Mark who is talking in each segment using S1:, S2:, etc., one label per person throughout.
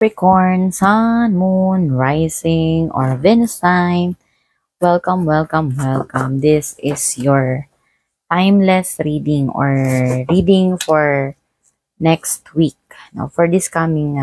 S1: Capricorn, Sun, Moon, Rising, or Venus sign. Welcome, welcome, welcome. This is your timeless reading or reading for next week. Now, for this coming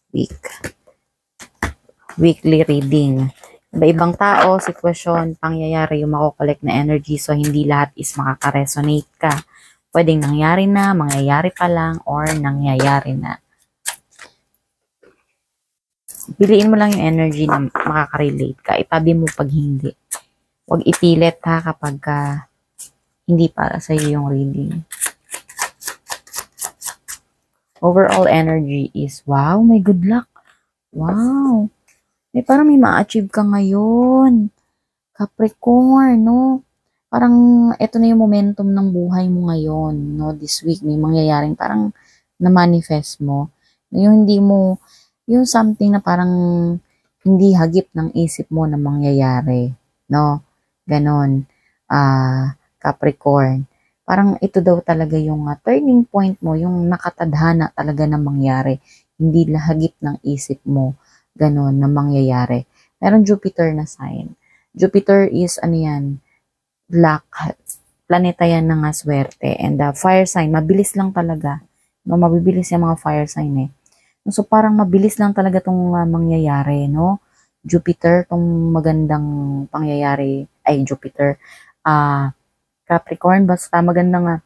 S1: week, weekly reading. Iba-ibang tao, sitwasyon, pangyayari yung makokollect na energy. So, hindi lahat is makaka-resonate ka. Pwedeng nangyari na, mangyayari pa lang, or nangyayari na. Piliin mo lang yung energy na makaka-relate ka. Itabi mo pag hindi. Huwag ipilit ha kapag hindi para sa iyo yung reading. Overall energy is, wow, may good luck. Wow. Parang may ma-achieve ka ngayon. Capricorn, no? Parang ito na yung momentum ng buhay mo ngayon, no? This week may mangyayaring parang na-manifest mo. Yung hindi mo, yung something na parang hindi hagip ng isip mo na mangyayari, no? Ganon. Capricorn. Parang ito daw talaga yung turning point mo, yung nakatadhana talaga na mangyari. Hindi lahagip ng isip mo, ganon, na mangyayari. Meron Jupiter na sign. Jupiter is, ano yan, luck. Planeta yan ng swerte. And fire sign, mabilis lang talaga. No, mabibilis yung mga fire sign eh. So, parang mabilis lang talaga itong mangyayari, no? Jupiter, tong magandang pangyayari, ay Jupiter, Capricorn, basta magandang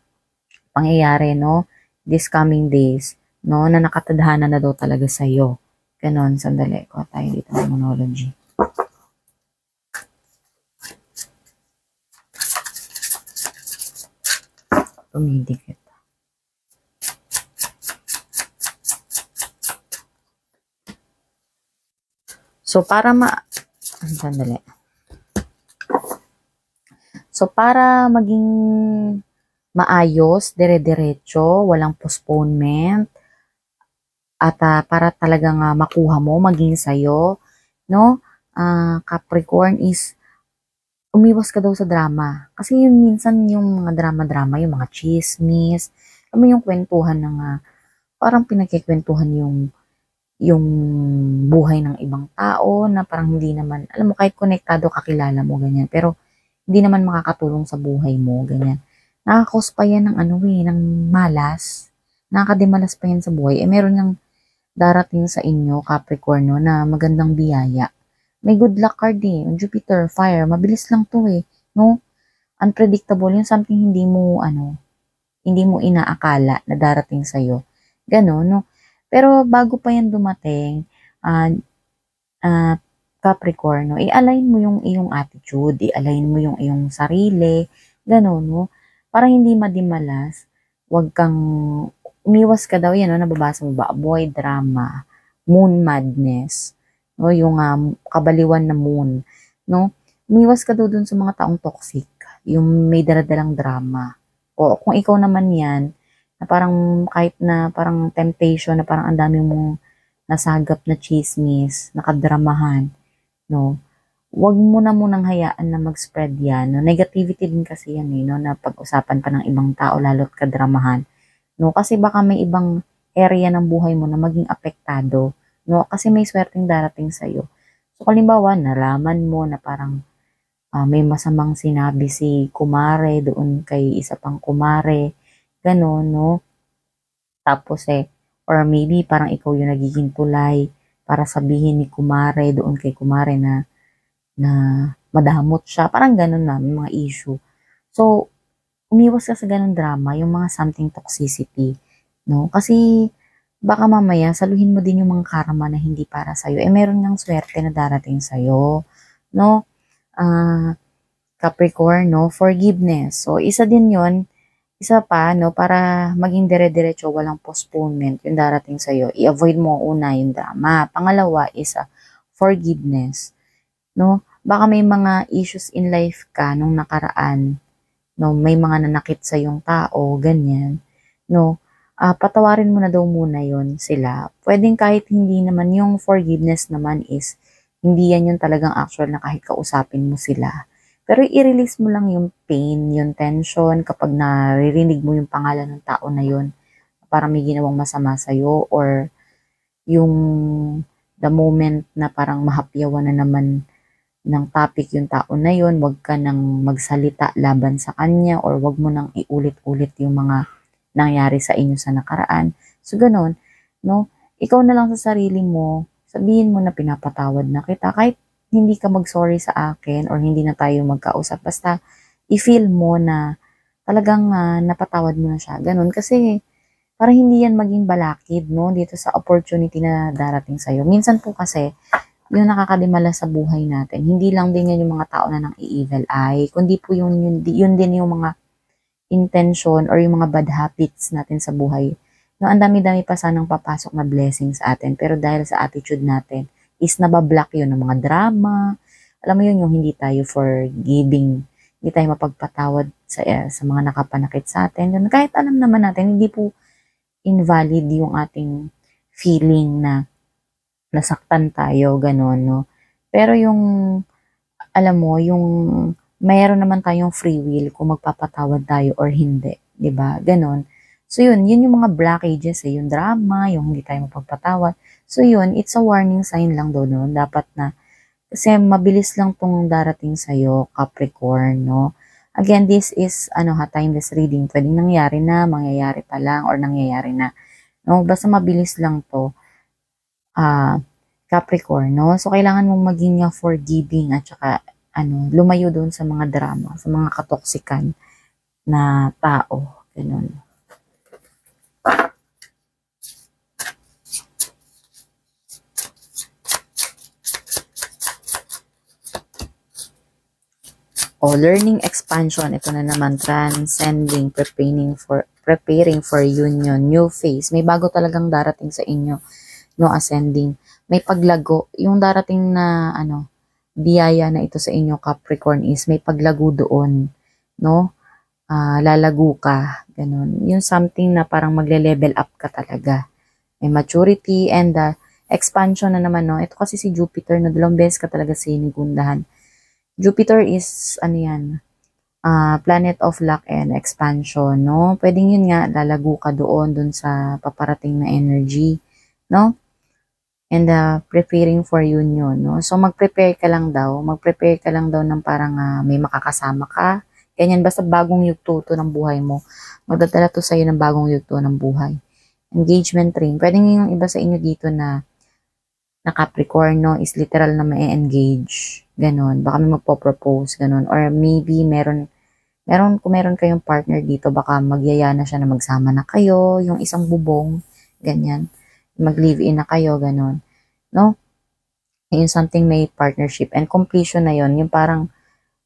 S1: pangyayari, no? This coming days, no? Na nakatadhana na daw talaga sa'yo. Ganon, sandali. Kuha tayo dito ng monology. Tumidikit. So, sandali. So, para maging maayos, dire-diretso, walang postponement, at para talagang makuha mo, maging sayo, no? Capricorn is, umiwas ka daw sa drama. Kasi yun, minsan yung mga drama-drama, yung mga chismis, yung kwentuhan ng, parang pinagkikwentuhan yung buhay ng ibang tao na parang hindi naman, alam mo, kahit konektado kakilala mo, ganyan. Pero, hindi naman makakatulong sa buhay mo, ganyan. Nakakos pa yan ng malas. Nakakadimalas pa yan sa buhay. Meron ng darating sa inyo, Capricorn, no, na magandang biyaya. May good luck card eh. Jupiter, fire, mabilis lang to eh. No? Unpredictable. Yung something hindi mo inaakala na darating sa'yo. Ganon, no? Pero bago pa yan dumating, Capricorn, no, i-align mo yung iyong attitude, i-align mo yung iyong sarili, gano'n, no? Para hindi madimalas, wag kang, umiwas ka daw, yan, no, nababasa mo ba? Avoid drama, moon madness, no, yung kabaliwan na moon, no? Umiwas ka daw dun sa mga taong toxic, yung may daradalang drama. O kung ikaw naman yan, na parang kahit na parang temptation, na parang ang dami mong nasagap na chismis, nakadramahan, no? Wag mo na munang hayaan na mag-spread yan, no? Negativity din kasi yan, eh, no? Na pag-usapan pa ng ibang tao, lalo't kadramahan, no? Kasi baka may ibang area ng buhay mo na maging apektado, no? Kasi may swerteng darating sa'yo. So, halimbawa, nalaman mo na parang may masamang sinabi si kumare doon kay isa pang kumare, gano'n, no? Tapos or maybe parang ikaw yung nagiging tulay para sabihin ni kumare doon kay kumare na madamot siya. Parang ganun na, may mga issue. So, umiwas ka sa ganun drama, yung mga something toxicity, no? Kasi, baka mamaya, saluhin mo din yung mga karma na hindi para sa'yo. Meron ng swerte na darating sa'yo, no? Capricorn, no? Forgiveness. So, isa din yon. Isa pa, no? Para maging dire-diretso, walang postponement yung darating sa'yo. I-avoid mo una yung drama. Pangalawa is forgiveness. No? Baka may mga issues in life ka nung nakaraan, no? May mga nanakit sa yung tao, ganyan, no? Patawarin mo na daw muna yon sila. Pwedeng kahit hindi naman, yung forgiveness naman is, hindi yan yung talagang actual na kahit kausapin mo sila. Pero i-release mo lang yung pain, yung tension, kapag naririnig mo yung pangalan ng tao na yun, para may ginawang masama sa'yo, or yung the moment na parang mahapyawan na naman ng topic yung tao na yun, wag ka nang magsalita laban sa kanya or wag mo nang iulit-ulit yung mga nangyari sa inyo sa nakaraan. So, ganun, no? Ikaw na lang sa sarili mo, sabihin mo na pinapatawad na kita. Kahit hindi ka mag-sorry sa akin or hindi na tayo magkausap, basta i-feel mo na talagang napatawad mo na siya. Ganun. Kasi, para hindi yan maging balakid, no? Dito sa opportunity na darating sa'yo. Minsan po kasi, yung nakakadimala sa buhay natin, hindi lang din yan yung mga tao na nang evil eye, kundi po yun din yung mga intention or yung mga bad habits natin sa buhay. No, ang dami-dami pa sanang papasok na blessings sa atin, pero dahil sa attitude natin, is nabablock yun ng mga drama. Alam mo yun, yung hindi tayo forgiving, hindi tayo mapagpatawad sa mga nakapanakit sa atin. Yun, kahit alam naman natin, hindi po invalid yung ating feeling na nasaktan tayo, gano'n, no? Pero yung, alam mo, yung mayroon naman tayong free will kung magpapatawad tayo or hindi, 'di ba? Gano'n. So yun yung mga blockages yung drama, yung hindi tayo mapagpatawad. So yun, it's a warning sign lang doon, no? Dapat na, kasi mabilis lang tong darating sa'yo, Capricorn, no? Again, this is, timeless reading. Pwedeng nangyari na, mangyayari pa lang, or nangyayari na. No? Basta mabilis lang to. Capricorn, no? So, kailangan mong maging forgiving at saka, lumayo doon sa mga drama, sa mga katoksikan na tao. Ganun. Learning expansion. Ito na naman, transcending, preparing for union, new phase. May bago talagang darating sa inyo, no, ascending. May paglago. Yung darating na, biyaya na ito sa inyo, Capricorn, is may paglago doon, no? Lalago ka, ganun. Yung something na parang magle-level up ka talaga. May maturity and expansion na naman, no? Ito kasi si Jupiter, no, dalawang beses ka talaga sinigundahan. Jupiter is, planet of luck and expansion, no? Pwedeng yun nga, lalago ka doon sa paparating na energy, no? And preparing for union, no? So, mag-prepare ka lang daw ng parang may makakasama ka. Ganyan, basta bagong yugto to ng buhay mo. Magdadala to sa'yo ng bagong yugto ng buhay. Engagement ring. Pwedeng yung iba sa inyo dito na Capricorn, no, is literal na ma-engage. Ganon. Baka may magpo-propose, ganon. Or maybe kung meron kayong partner dito, baka magyaya na siya na magsama na kayo, yung isang bubong, ganyan. Mag-live-in na kayo, ganon. No? Yung something may partnership and completion na yon, yung parang,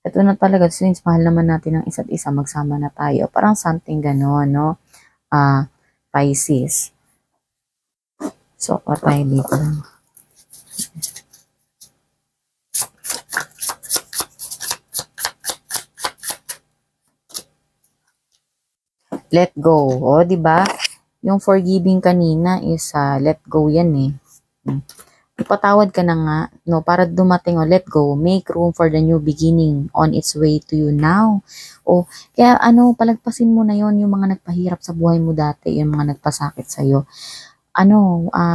S1: ito na talaga, since mahal naman natin ang isa't isa, magsama na tayo. Parang something ganon, no? Pisces. So, tayo dito. Let go. O, di ba? Yung forgiving kanina is let go yan eh. Ipatawad ka na nga, no, para dumating, let go, make room for the new beginning on its way to you now. Kaya palagpasin mo na yon yung mga nagpahirap sa buhay mo dati, yung mga nagpasakit sa'yo.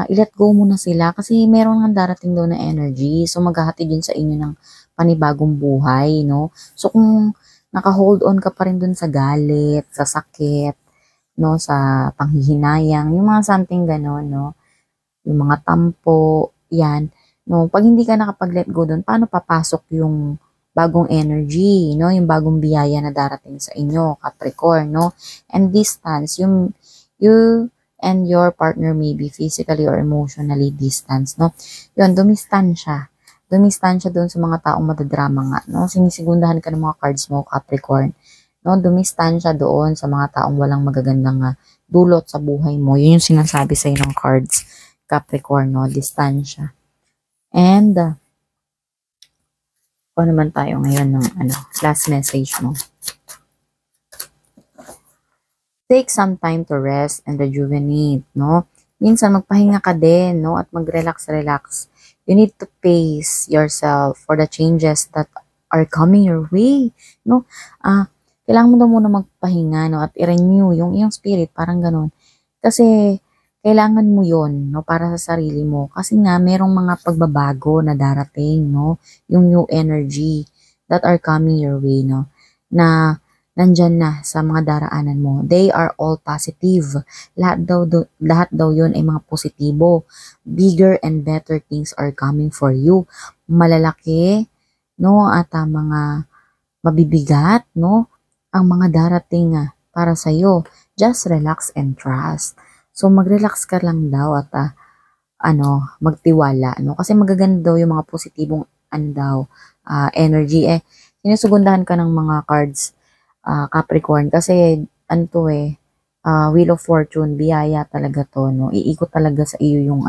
S1: I-let go mo na sila kasi meron nga darating daw na energy. So, maghahatid yun sa inyo ng panibagong buhay, no? So, kung naka-hold on ka pa rin dun sa galit, sa sakit, no, sa panghihinayang, yung mga something ganon, no? Yung mga tampo, yan. No, pag hindi ka nakapag-let go dun, paano papasok yung bagong energy, no? Yung bagong biyaya na darating sa inyo, Capricorn, no? And distance, you and your partner may be physically or emotionally distanced, no? Yun, dumistansya. Dumistansya doon sa mga taong madadrama nga, no? Sinisigundahan ka ng mga cards mo, Capricorn. No, dumistansya doon sa mga taong walang magagandang dulot sa buhay mo. Yun yung sinasabi sa ng cards, Capricorn, no? Distansya. And, kung naman tayo ngayon ng last message mo. Take some time to rest and rejuvenate, no? Minsan magpahinga ka din, no? At mag-relax. You need to pace yourself for the changes that are coming your way, no? Kailangan mo daw muna magpahinga, no? At i-renew yung iyong spirit, parang ganun. Kasi kailangan mo yon, no, para sa sarili mo. Kasi nga, merong mga pagbabago na darating, no, yung new energy that are coming your way, no, na nandyan na sa mga daraanan mo. They are all positive. Lahat daw yun ay mga positibo. Bigger and better things are coming for you. Malalaki, no, at mga mabibigat, no, ang mga darating para sa'yo. Just relax and trust. So, mag-relax ka lang daw at magtiwala, no? Kasi magaganda daw yung mga positibong energy. Sinusugundahan ka ng mga cards, Capricorn, kasi Wheel of Fortune, biyaya talaga to, no? Iikot talaga sa iyo yung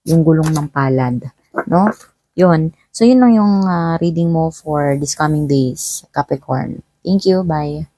S1: yung gulong ng palad, no? Yun. So, yun lang yung reading mo for this coming days, Capricorn. Thank you. Bye.